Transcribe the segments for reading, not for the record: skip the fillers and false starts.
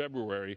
February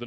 the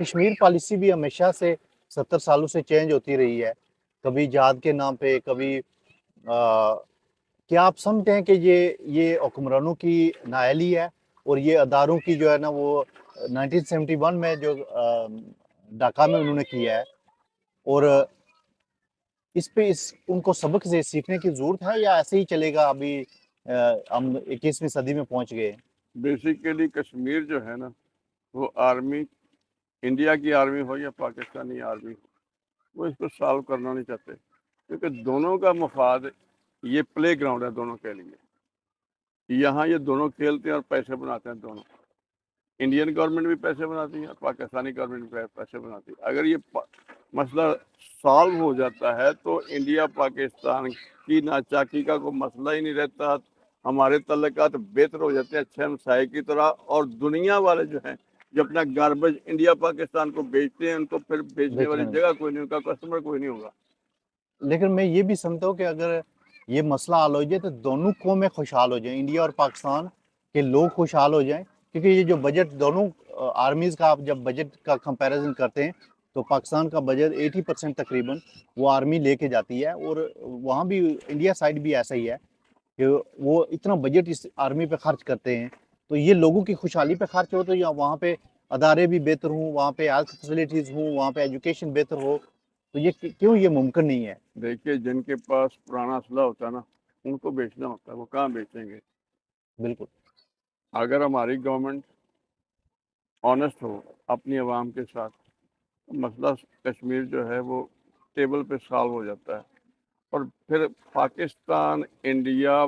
Kashmir policy بھی ہمیشہ سے 70 سالوں سے چینج ہوتی رہی ہے، کبھی جہاد کے نام پہ، کبھی کیا آپ سمجھتے ہیں کہ یہ حکمرانوں کی نااہلی ہے اور یہ اداروں کی جو ہے نا وہ 1971 میں جو ڈھاکہ میں انہوں نے کیا ہے، اور اس پہ ان کو سبق سے سیکھنے کی ضرورت ہے یا ایسے ہی چلے گا؟ ابھی ہم 21ویں صدی میں پہنچ گئے؟ بیسیکلی کشمیر جو ہے نا وہ آرمی، انڈیا کی آرمی ہو یا پاکستانی آرمی ہو، وہ اس کو سالو کرنا نہیں چاہتے، کیونکہ دونوں کا مفاد یہ پلے گراؤنڈ ہے دونوں کے لیے، یہاں یہ دونوں کھیلتے ہیں اور پیسے بناتے ہیں دونوں، انڈین گورنمنٹ بھی پیسے بناتی ہے اور پاکستانی گورنمنٹ بھی پیسے بناتی ہے۔ اگر یہ مسئلہ سالو ہو جاتا ہے تو انڈیا پاکستان کی ناچاکی کا کوئی مسئلہ ہی نہیں رہتا، ہمارے تعلقات بہتر ہو جاتے ہیں اچھے ہمسائے کی طرح، اور دنیا والے جو ہیں جو اپنا گاربیج انڈیا پاکستان کو بیچتے ہیں ان کو پھر بیچنے والی جگہ کوئی نہیں ہوگا، کسٹمر کوئی نہیں ہوگا۔ لیکن میں یہ بھی سمجھتا ہوں کہ اگر یہ مسئلہ حل ہو جائے تو دونوں قومیں خوشحال ہو جائیں، انڈیا اور پاکستان کے لوگ خوشحال ہو جائیں، کیونکہ یہ جو بجٹ دونوں آرمیز کا آپ جب بجٹ کا کمپیریزن کرتے ہیں تو پاکستان کا بجٹ 80% تقریباً وہ آرمی لے کے جاتی ہے، اور وہاں بھی انڈیا سائڈ بھی ایسا ہی ہے کہ وہ اتنا بجٹ اس آرمی پہ خرچ کرتے ہیں، تو یہ لوگوں کی خوشحالی پہ خرچ ہو تو یا وہاں پہ ادارے بھی بہتر ہوں، وہاں پہ ہیلتھ فیسلٹیز ہوں، وہاں پہ ایجوکیشن بہتر ہو، تو یہ کیوں یہ ممکن نہیں ہے؟ دیکھیے جن کے پاس پرانا اسلحہ ہوتا ہے نا ان کو بیچنا ہوتا ہے، وہ کہاں بیچیں گے؟ بالکل۔ اگر ہماری گورنمنٹ آنیسٹ ہو اپنی عوام کے ساتھ، مسئلہ کشمیر جو ہے وہ ٹیبل پہ سالو ہو جاتا ہے، اور پھر پاکستان، انڈیا،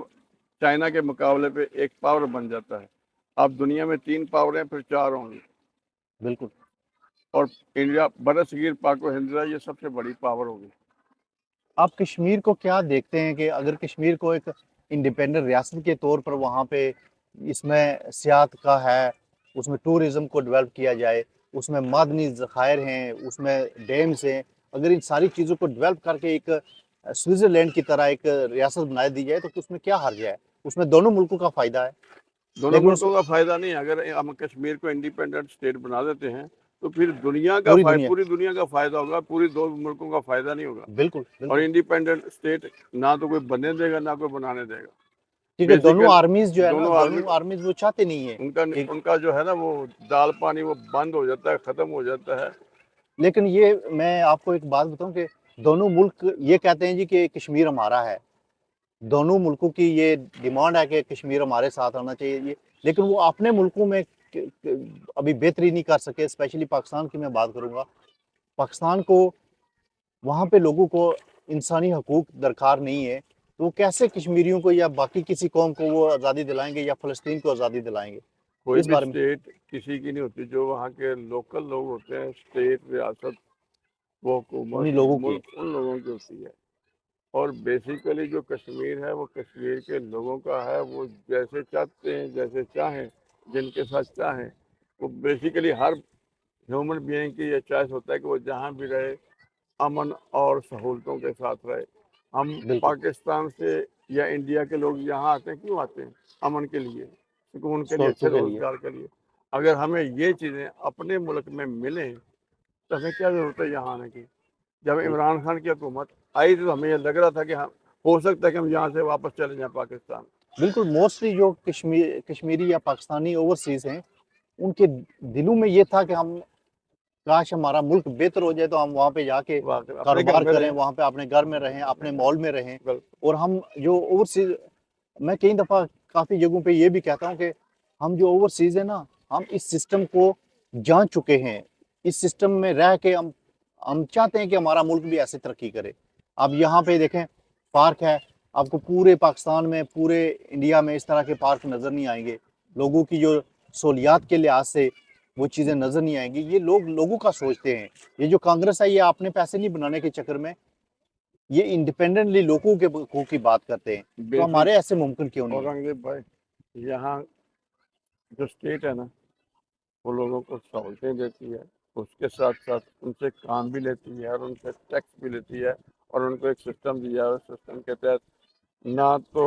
چائنا کے مقابلے پہ ایک پاور بن جاتا ہے۔ اب دنیا میں 3 پاور ہیں، پھر 4 ہوں گی، بالکل۔ اور انڈیا برصغیر پاک و ہند یہ سب سے بڑی پاور ہوگی۔ آپ کشمیر کو کیا دیکھتے ہیں کہ اگر کشمیر کو ایک انڈیپینڈنٹ ریاست کے طور پر وہاں پہ اس میں سیاحت کا ہے، اس میں ٹورزم کو ڈیولپ کیا جائے، اس میں معدنی ذخائر ہیں، اس میں ڈیمز ہیں، اگر ان ساری چیزوں کو ڈیولپ کر کے ایک سوئٹزرلینڈ کی طرح ایک ریاست بنا دی جائے تو اس میں کیا حرج ہے؟ اس میں دونوں ملکوں کا فائدہ ہے۔ دونوں لیکن ملکوں کا فائدہ نہیں، اگر ہم کشمیر کو انڈیپینڈنٹ اسٹیٹ بنا دیتے ہیں تو پھر دنیا کا پوری دنیا کا فائدہ ہوگا، پوری 2 ملکوں کا فائدہ نہیں ہوگا۔ بالکل اور انڈیپینڈنٹ اسٹیٹ نہ تو کوئی بننے دے گا نہ کوئی بنانے دے گا، کیونکہ دونوں آرمیز جو ہے نا، دونوں آرمیز وہ چاہتے نہیں ہیں ان کا جو ہے نا وہ دال پانی وہ بند ہو جاتا ہے، ختم ہو جاتا ہے۔ لیکن یہ میں آپ کو ایک بات بتاؤں کہ دونوں ملک یہ کہتے ہیں جی کہ کشمیر ہمارا ہے، دونوں ملکوں کی یہ ڈیمانڈ ہے کہ کشمیر ہمارے ساتھ آنا چاہیے، لیکن وہ اپنے ملکوں میں ابھی بہتری نہیں کر سکے، اسپیشلی پاکستان کی میں بات کروں گا۔ پاکستان کو وہاں پہ لوگوں کو انسانی حقوق درکار نہیں ہے، تو وہ کیسے کشمیریوں کو یا باقی کسی قوم کو وہ آزادی دلائیں گے یا فلسطین کو آزادی دلائیں گے؟ کوئی اس بھی بارے میں اسٹیٹ کسی کی نہیں ہوتی، جو وہاں کے لوکل لوگ ہوتے ہیں، اسٹیٹ، ریاست، وہ حکومت، انہی لوگوں کی ملک ان لوگوں کی ہوتی ہے۔ اور بیسیکلی جو کشمیر ہے وہ کشمیر کے لوگوں کا ہے، وہ جیسے چاہتے ہیں، جیسے چاہیں، جن کے ساتھ چاہیں، وہ بیسیکلی ہر ہیومن بینگ کی یہ چوائس ہوتا ہے کہ وہ جہاں بھی رہے امن اور سہولتوں کے ساتھ رہے۔ ہم بالکل پاکستان سے یا انڈیا کے لوگ یہاں آتے ہیں، کیوں آتے ہیں؟ امن کے لیے، سکون کے لیے، اچھے سہولتوں کے لیے۔ روزگار کے لیے۔ اگر ہمیں یہ چیزیں اپنے ملک میں ملیں تو ہمیں کیا ضرورت ہے یہاں آنے کی؟ جب عمران خان کی حکومت آئی تو ہمیں یہ لگ رہا تھا کہ ہو سکتا ہے کہ ہم یہاں سے واپس چلے جائیں پاکستان۔ بالکل، موسٹلی جو کشمیری یا پاکستانی اوورسیز ہیں ان کے دلوں میں یہ تھا کہ ہم کاش ہمارا ملک بہتر ہو جائے تو ہم وہاں پہ جا کے کاروبار کریں، وہاں پہ اپنے گھر میں رہیں، اپنے مال میں رہیں۔ اور ہم جو اوورسیز، میں کئی دفعہ کافی جگہوں پہ یہ بھی کہتا ہوں کہ ہم جو اوورسیز ہیں نا، ہم اس سسٹم کو جان چکے ہیں، اس سسٹم میں رہ کے ہم چاہتے ہیں کہ ہمارا ملک بھی ایسے ترقی کرے۔ اب یہاں پہ دیکھیں پارک ہے، آپ کو پورے پاکستان میں، پورے انڈیا میں اس طرح کے پارک نظر نہیں آئیں گے، لوگوں کی جو سہولیات کے لحاظ سے وہ چیزیں نظر نہیں آئیں گی۔ یہ لوگوں کا سوچتے ہیں، یہ جو کانگریس ہے یہ اپنے پیسے نہیں بنانے کے چکر میں یہ انڈیپینڈنٹلی لوگوں کے حقوق کی بات کرتے ہیں، تو ہمارے ایسے ممکن کیوں نہیں ہے؟ اورنگزیب بھائی، یہاں جو اسٹیٹ ہے نا وہ لوگوں کو سہولتیں دیتی ہے، اس کے ساتھ ساتھ ان سے کام بھی لیتی ہے اور ان سے ٹیکس بھی لیتی ہے، اور ان کو ایک سسٹم دیا ہے، اس سسٹم کے تحت نہ تو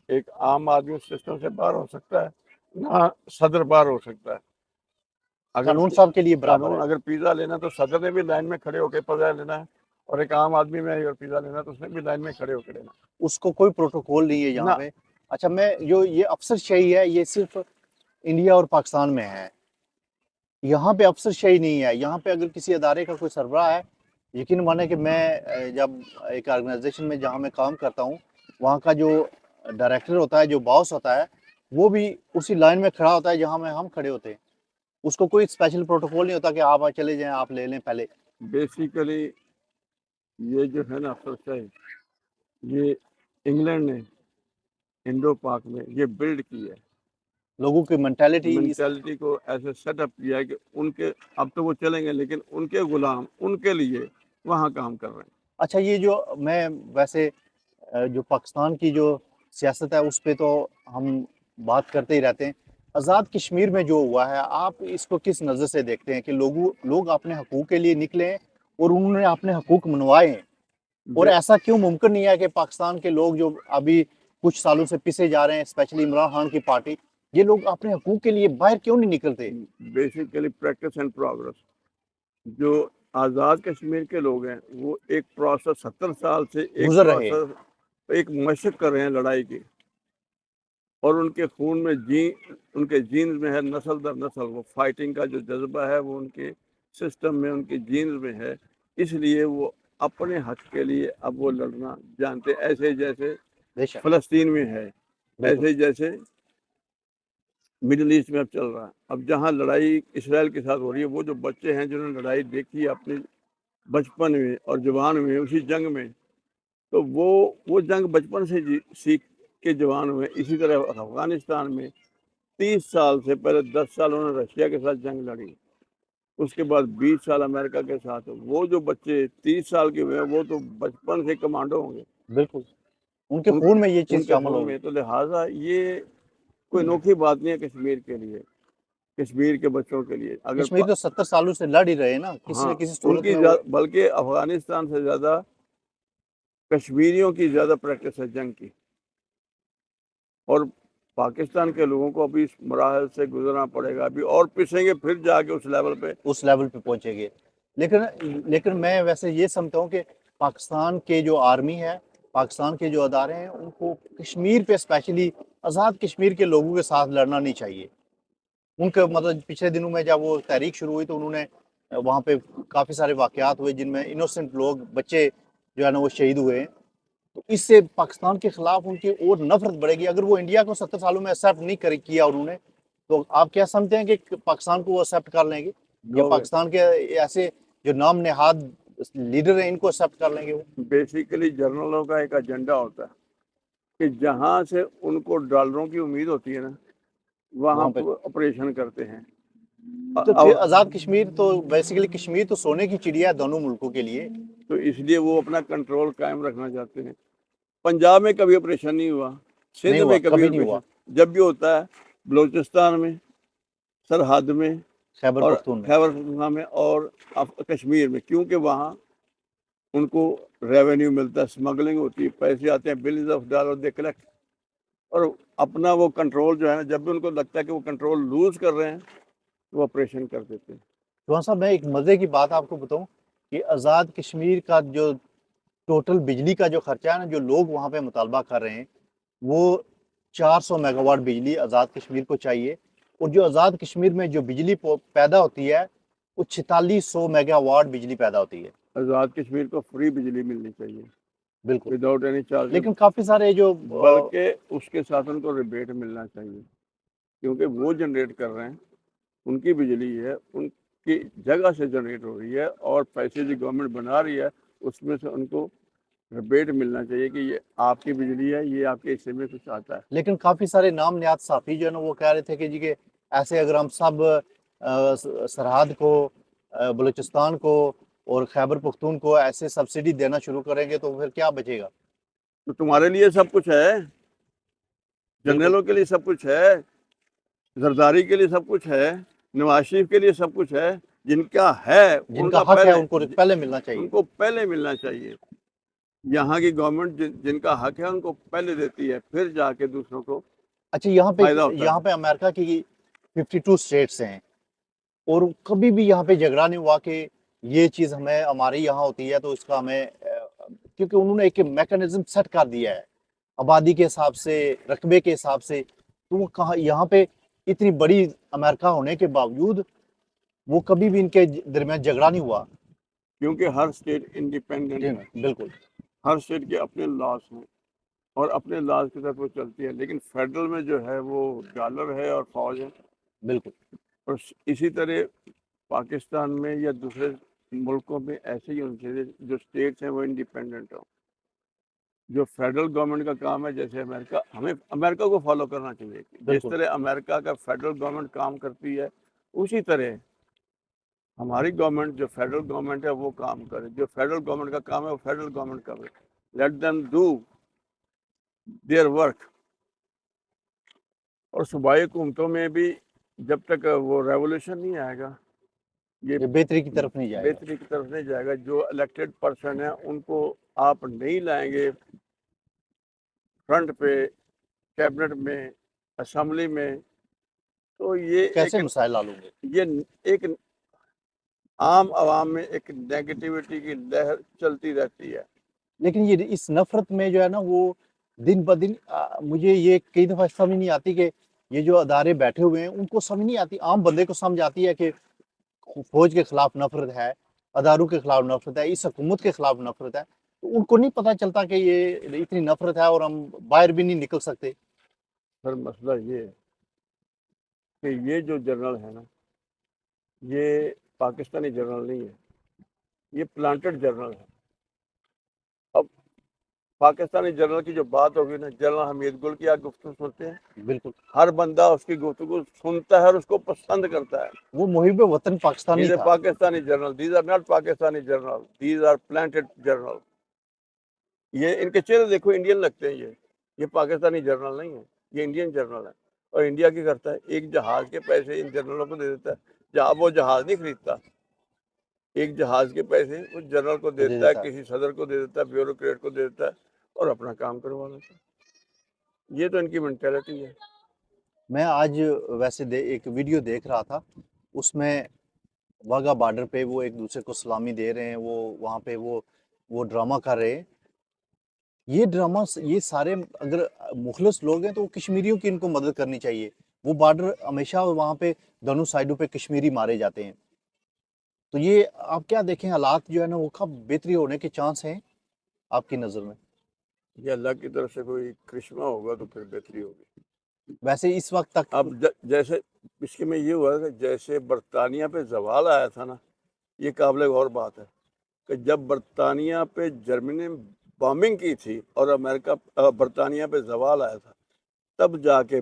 ایک عام آدمی اس سسٹم سے باہر ہو سکتا ہے، نہ صدر باہر ہو سکتا ہے۔ اگر قانون صاحب کے لیے برابر قانون ہے. اگر پیزا لینا تو صدر نے بھی لائن میں کھڑے ہو کے پیزا لینا ہے، اور ایک عام آدمی میں اگر پیزا لینا تو اس نے بھی لائن میں کھڑے ہو کے لینا ہے. اس کو کوئی پروٹوکول نہیں ہے یہاں نہ. پہ. اچھا میں جو یہ افسر شاہی ہے یہ صرف انڈیا اور پاکستان میں ہے، یہاں پہ افسر شاہی نہیں ہے. یہاں پہ اگر کسی ادارے کا کوئی سربراہ ہے، یقین مانے کہ میں جب ایک آرگنائزیشن میں جہاں میں کام کرتا ہوں وہاں کا جو ڈائریکٹر ہوتا ہے، جو باس ہوتا ہے، وہ بھی اسی لائن میں کھڑا ہوتا ہے جہاں میں ہم کھڑے ہوتے ہیں. اس کو کوئی اسپیشل پروٹوکول نہیں ہوتا کہ آپ چلے جائیں، آپ لے لیں پہلے. بیسیکلی یہ جو ہے نا افسر شاہی، یہ انگلینڈ نے انڈو پاک میں یہ بلڈ کی ہے. لوگوں کی مینٹیلٹی. مینٹیلٹی کو ایسے سیٹ اپ کیا ہے کہ ان کے اب تو وہ چلیں گے لیکن ان کے غلام ان کے لیے وہاں کام کر رہے ہیں. اچھا یہ جو میں ویسے جو پاکستان کی جو سیاست ہے اس پہ تو ہم بات کرتے ہی رہتے ہیں. آزاد کشمیر میں جو ہوا ہے آپ اس کو کس نظر سے دیکھتے ہیں کہ لوگ اپنے حقوق کے لیے نکلے ہیں اور انہوں نے اپنے حقوق منوائے ہیں، اور ایسا کیوں ممکن نہیں ہے کہ پاکستان کے لوگ جو ابھی کچھ سالوں سے پسے جا رہے ہیں، اسپیشلی عمران خان کی پارٹی، یہ لوگ اپنے حقوق کے لیے باہر کیوں نہیں نکلتے؟ Basically practice and progress. جو آزاد کشمیر کے لوگ ہیں وہ ایک پروسیس 70 سال سے ایک گزر رہے ہیں. پروسیس ایک مشق کر رہے ہیں لڑائی کی، اور ان کے خون میں ان کے جینز میں ہے، نسل در نسل وہ فائٹنگ کا جو جذبہ ہے وہ ان کے سسٹم میں، ان کے جینز میں ہے. اس لیے وہ اپنے حق کے لیے اب وہ لڑنا جانتے، ایسے جیسے بے شک. فلسطین میں ہے، بالکل. ایسے جیسے مڈل ایسٹ میں اب چل رہا ہے. اب جہاں لڑائی اسرائیل کے ساتھ ہو رہی ہے، وہ جو بچے ہیں جنہوں نے لڑائی دیکھی ہے اپنے بچپن میں اور جوان میں اسی جنگ میں، تو وہ جنگ بچپن سے سیکھ کے جوان ہوئے. اسی طرح افغانستان میں 30 سال سے پہلے 10 سال انہوں نے رشیا کے ساتھ جنگ لڑی، اس کے بعد 20 سال امریکہ کے ساتھ. وہ جو بچے 30 سال کے ہوئے ہیں وہ تو بچپن سے کمانڈو ہوں گے. بالکل ان کے خون میں یہ ان چیز کے شامل خون ہوگی. میں. تو لہٰذا یہ کوئی انوکھی بات نہیں ہے کشمیر کے لیے، کشمیر کے بچوں کے لیے. اگر کشمیر تو 70 سالوں سے لڑ ہی رہے ہیں نا کسی ہاں نہ کسی ان صورت کی میں. بلکہ افغانستان سے زیادہ کشمیریوں کی زیادہ پریکٹس ہے جنگ کی، اور پاکستان کے لوگوں کو ابھی اس مراحل سے گزرنا پڑے گا، ابھی اور پسیں گے پھر جا کے اس لیول پہ پہنچے گے. لیکن میں ویسے یہ سمجھتا ہوں کہ پاکستان کے جو آرمی ہے، پاکستان کے جو ادارے ہیں، ان کو کشمیر پہ اسپیشلی آزاد کشمیر کے لوگوں کے ساتھ لڑنا نہیں چاہیے. ان کے مطلب پچھلے دنوں میں جب وہ تحریک شروع ہوئی تو انہوں نے وہاں پہ کافی سارے واقعات ہوئے جن میں انوسنٹ لوگ، بچے جو ہے نا وہ شہید ہوئے ہیں. تو اس سے پاکستان کے خلاف ان کی اور نفرت بڑھے گی. اگر وہ انڈیا کو 70 سالوں میں ایکسیپٹ نہیں کیا انہوں نے، تو آپ کیا سمجھتے ہیں کہ پاکستان کو وہ ایکسیپٹ کر لیں گے، یا پاکستان کے ایسے جو نام نہاد لیڈر ہیں ان کو ایکسیپٹ کر لیں گے؟ وہ بیسیکلی جرنلوں کا ایک ایجنڈا ہوتا ہے کہ جہاں سے ان کو ڈالروں کی امید ہوتی ہے نا وہاں پہ آپریشن کرتے ہیں. تو پھر آزاد کشمیر تو بیسیکلی کشمیر تو سونے کی چڑیا ہے دونوں ملکوں کے لیے. تو اس لیے وہ اپنا کنٹرول قائم رکھنا چاہتے ہیں. پنجاب میں کبھی آپریشن نہیں ہوا، سندھ میں کبھی نہیں ہوا. جب بھی ہوتا ہے بلوچستان میں، سرحد میں، خیبر اور پختونخوا میں اور کشمیر میں، کیونکہ وہاں ان کو ریونیو ملتا ہے، اسمگلنگ ہوتی ہے، پیسے آتے ہیں، billions of dollar they collect, اور اپنا وہ کنٹرول جو ہے نا جب بھی ان کو لگتا ہے کہ وہ کنٹرول لوز کر رہے ہیں وہ آپریشن کر دیتے ہیں. چوہان صاحب میں ایک مزے کی بات آپ کو بتاؤں کہ آزاد کشمیر کا جو ٹوٹل بجلی کا جو خرچہ ہے نا، جو لوگ وہاں پہ مطالبہ کر رہے ہیں، وہ 400 میگا واٹ بجلی آزاد کشمیر کو چاہیے. اور جو آزاد کشمیر میں جو بجلی پیدا ہوتی ہے وہ 4600 میگا واٹ بجلی پیدا ہوتی ہے. آزاد کشمیر کو فری بجلی ملنی چاہیے، بالکل، وداؤٹ اینی چارج. لیکن کافی سارے جو بلکہ اس کے ساتھ ان کو ریبیٹ ملنا چاہیے، کیونکہ وہ جنریٹ کر رہے ہیں، ان کی بجلی ہے، ان کی جگہ سے جنریٹ ہو رہی ہے، اور پیسے جو گورنمنٹ بنا رہی ہے اس میں سے ان کو ریبیٹ ملنا چاہیے کہ یہ آپ کی بجلی ہے، یہ آپ کے حصے میں کچھ آتا ہے. لیکن کافی سارے نام نہاد صحافی جو ہے نا وہ کہہ رہے تھے کہ جی کہ ایسے اگر ہم سب سرحد کو، بلوچستان کو اور خیبر پختون کو ایسے سبسڈی دینا شروع کریں گے تو پھر کیا بچے گا؟ تو تمہارے لیے سب کچھ ہے، جنرلوں کے لیے سب کچھ ہے، زرداری کے لیے سب کچھ ہے، نواز شریف کے لیے سب کچھ ہے. جن کا ہے جن کا حق ہے ان کو پہلے ملنا چاہیے، ان کو پہلے ملنا چاہیے. یہاں کی گورنمنٹ جن کا حق ہے ان کو پہلے دیتی ہے، پھر جا کے دوسروں کو. اچھا یہاں پہ امریکہ کی 52 اسٹیٹس ہیں، اور کبھی بھی یہاں پہ جھگڑا نہیں ہوا کہ یہ چیز ہمیں ہمارے یہاں ہوتی ہے تو اس کا ہمیں کیونکہ انہوں نے ایک میکانزم سیٹ کر دیا ہے آبادی کے حساب سے، رقبے کے حساب سے، تو وہ کہاں یہاں پہ اتنی بڑی امریکہ ہونے کے باوجود وہ کبھی بھی ان کے درمیان جھگڑا نہیں ہوا. کیونکہ ہر اسٹیٹ انڈیپینڈنٹ ہے، بالکل ہر اسٹیٹ کے اپنے لاس ہیں اور اپنے لاس کے ساتھ وہ چلتی ہے، لیکن فیڈرل میں جو ہے وہ ڈالر ہے اور فوج ہے. بالکل اور اسی طرح پاکستان میں یا دوسرے ملکوں میں ایسے ہی ہونا چاہیے، جو اسٹیٹس ہیں وہ انڈیپینڈنٹ ہوں. جو فیڈرل گورنمنٹ کا کام ہے، جیسے امریکہ، ہمیں امریکہ کو فالو کرنا چاہیے. جس بالکل طرح امریکہ کا فیڈرل گورنمنٹ کام کرتی ہے، اسی طرح ہماری گورنمنٹ جو فیڈرل گورنمنٹ ہے وہ کام کرے. جو فیڈرل گورنمنٹ کا کام ہے وہ فیڈرل گورنمنٹ کرے. Let them do their work. اور صوبائی حکومتوں میں بھی جب تک وہ ریولیوشن نہیں آئے گا، یہ بہتری کی طرف نہیں جائے گا. بہتری کی طرف نہیں جائے گا. جو الیکٹڈ پرسن ہیں ان کو آپ نہیں لائیں گے فرنٹ پہ، کیبنٹ میں، اسمبلی میں، تو یہ کیسے ایک مسائل حل ہوں گے؟ یہ ایک عام عوام میں ایک نیگیٹیوٹی کی لہر چلتی رہتی ہے. لیکن یہ اس نفرت میں جو ہے نا وہ دن بدن مجھے یہ کئی دفعہ سمجھ نہیں آتی کہ یہ جو ادارے بیٹھے ہوئے ہیں ان کو سمجھ نہیں آتی. عام بندے کو سمجھ آتی ہے کہ فوج کے خلاف نفرت ہے، اداروں کے خلاف نفرت ہے، اس حکومت کے خلاف نفرت ہے، تو ان کو نہیں پتہ چلتا کہ یہ اتنی نفرت ہے اور ہم باہر بھی نہیں نکل سکتے. سر مسئلہ یہ ہے کہ یہ جو جنرل ہے نا، یہ پاکستانی جنرل نہیں ہے، یہ پلانٹڈ جنرل ہے. اب پاکستانی جنرل کی جو بات ہوگی نا، جنرل حمید گل کی آپ گفتگو سنتے ہیں، بالکل ہر بندہ اس کی گفتگو سنتا ہے اور اس کو پسند کرتا ہے. وہ محب وطن پاکستانی These are تھا. Pakistani general. These are not Pakistani general. These are planted general. یہ ان کے چہرے دیکھو انڈین لگتے ہیں. یہ پاکستانی جنرل نہیں ہے، یہ انڈین جنرل ہے. اور انڈیا کی کرتا ہے، ایک جہاز کے پیسے ان جنرلوں کو دے دیتا ہے. جہاں وہ جہاز نہیں خریدتا، ایک جہاز کے پیسے اس جنرل کو دے دیتا ہے، دیتا ہے. کسی صدر کو دے دیتا ہے، بیوروکریٹ کو دے دیتا ہے اور اپنا کام کروا لیتا ہے. یہ تو ان کی مینٹیلٹی ہے. میں آج ویسے ایک ویڈیو دیکھ رہا تھا، اس میں واگا بارڈر پہ وہ ایک دوسرے کو سلامی دے رہے ہیں، وہ وہاں پہ وہ ڈرامہ کر رہے ہیں. یہ ڈرامہ یہ سارے اگر مخلص لوگ ہیں تو وہ کشمیریوں کی ان کو مدد کرنی چاہیے. وہ بارڈر ہمیشہ وہاں پہ دونوں سائڈوں پہ کشمیری مارے جاتے ہیں. تو یہ آپ کیا دیکھیں حالات جو ہے نا وہ کب بہتری ہونے کے چانس ہیں آپ کی نظر میں؟ یہ اللہ کی طرف سے کوئی کرشمہ ہوگا تو پھر بہتری ہوگی. ویسے اس وقت تک اب جیسے اس کے میں یہ ہوا کہ جیسے برطانیہ پہ زوال آیا تھا نا، یہ قابل غور بات ہے کہ جب برطانیہ پہ جرمنی نے بامبنگ کی تھی اور امریکہ برطانیہ پہ زوال آیا تھا، تب جا کے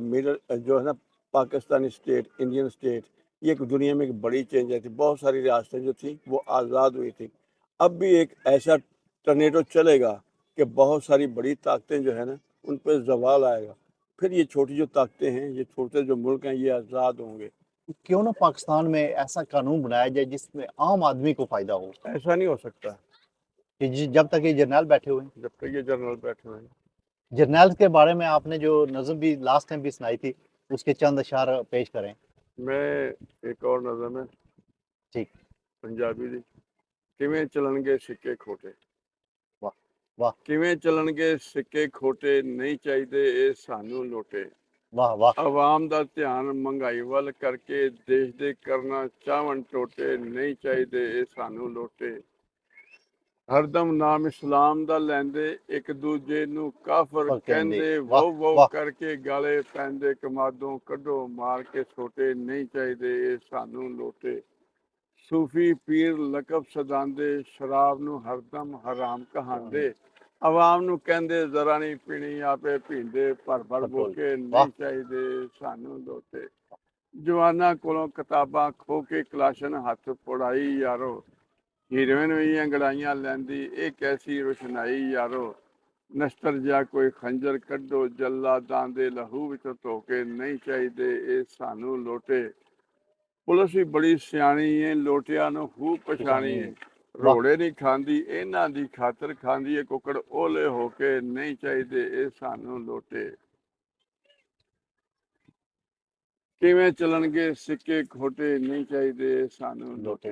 جو ہے نا پاکستانی اسٹیٹ، انڈین اسٹیٹ، یہ ایک دنیا میں ایک بڑی چینج آئی تھی. بہت ساری ریاستیں جو تھیں وہ آزاد ہوئی تھیں. اب بھی ایک ایسا ٹرنیڈو چلے گا کہ بہت ساری بڑی طاقتیں جو ہے نا ان پہ زوال آئے گا. پھر یہ چھوٹی جو طاقتیں ہیں، یہ چھوٹے جو ملک ہیں، یہ آزاد ہوں گے. کیوں نہ پاکستان میں ایسا قانون بنایا جائے جس میں عام آدمی کو فائدہ ہو، ایسا نہیں ہو سکتا کہ جب تک یہ جرنیل بیٹھے ہوئے ہیں. جب تک یہ جنرل بیٹھے ہوئے ہیں. جرنیل کے بارے میں آپ نے جو نظم بھی لاسٹ ٹائم بھی سنائی تھی، اس کے چند اشعار پیش کریں. میں ایک اور نظم ہے ٹھیک. پنجابی دی. کیویں چلن گے سکے کھوٹے، واہ واہ کیویں چلن گے سکے کھوٹے، نہیں چاہیے اے سانو لوٹے. واہ واہ. عوام دا دھیان مہنگائی وال کر کے دیش دے کرنا چاون ٹوٹے، نہیں چاہیے اے سانو لوٹے. ہر دم نام اسلام دا لیندے، ایک دوجے نو کافر کہندے، واہ وہ واہ. کر کے گالے پیندے، کمادوں کڈو مار کے چھوٹے، نہیں چاہیے اے سانو لوٹے. صوفی پیر لقب سداندے، شراب نو ہر دم حرام کہاندے، عوام نو کہندے ذرا نہیں پینی آپے پیندے، پر بوکے نہیں چاہیے سانو لوٹے. جوانا کولوں کتاباں کھو کے کلاشن ہاتھ پڑائی یارو، ہیروئن بھی انگڑائیاں لیندی، ایک ایسی روشنائی یارو. نشتر جا کوئی خنجر کڈو، جلا داندے لہو وچ دھو کے، نہیں چاہیے اے سانو لوٹے. پولیس بھی بڑی سیانی ہے، لوٹیاں نو خوب پچھانی ہے. روڑے نہیں کھاندی انہاں دی خاطر کھاندی ہے ککڑ اولے ہو کے، نہیں چاہیے اے سانو لوٹے. ਕਿਵੇਂ ਚੱਲਣਗੇ ਸਿੱਕੇ ਖੋਟੇ ਨਹੀਂ ਚਾਹੀਦੇ ਸਾਨੂੰ ਲੋਟੇ।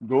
2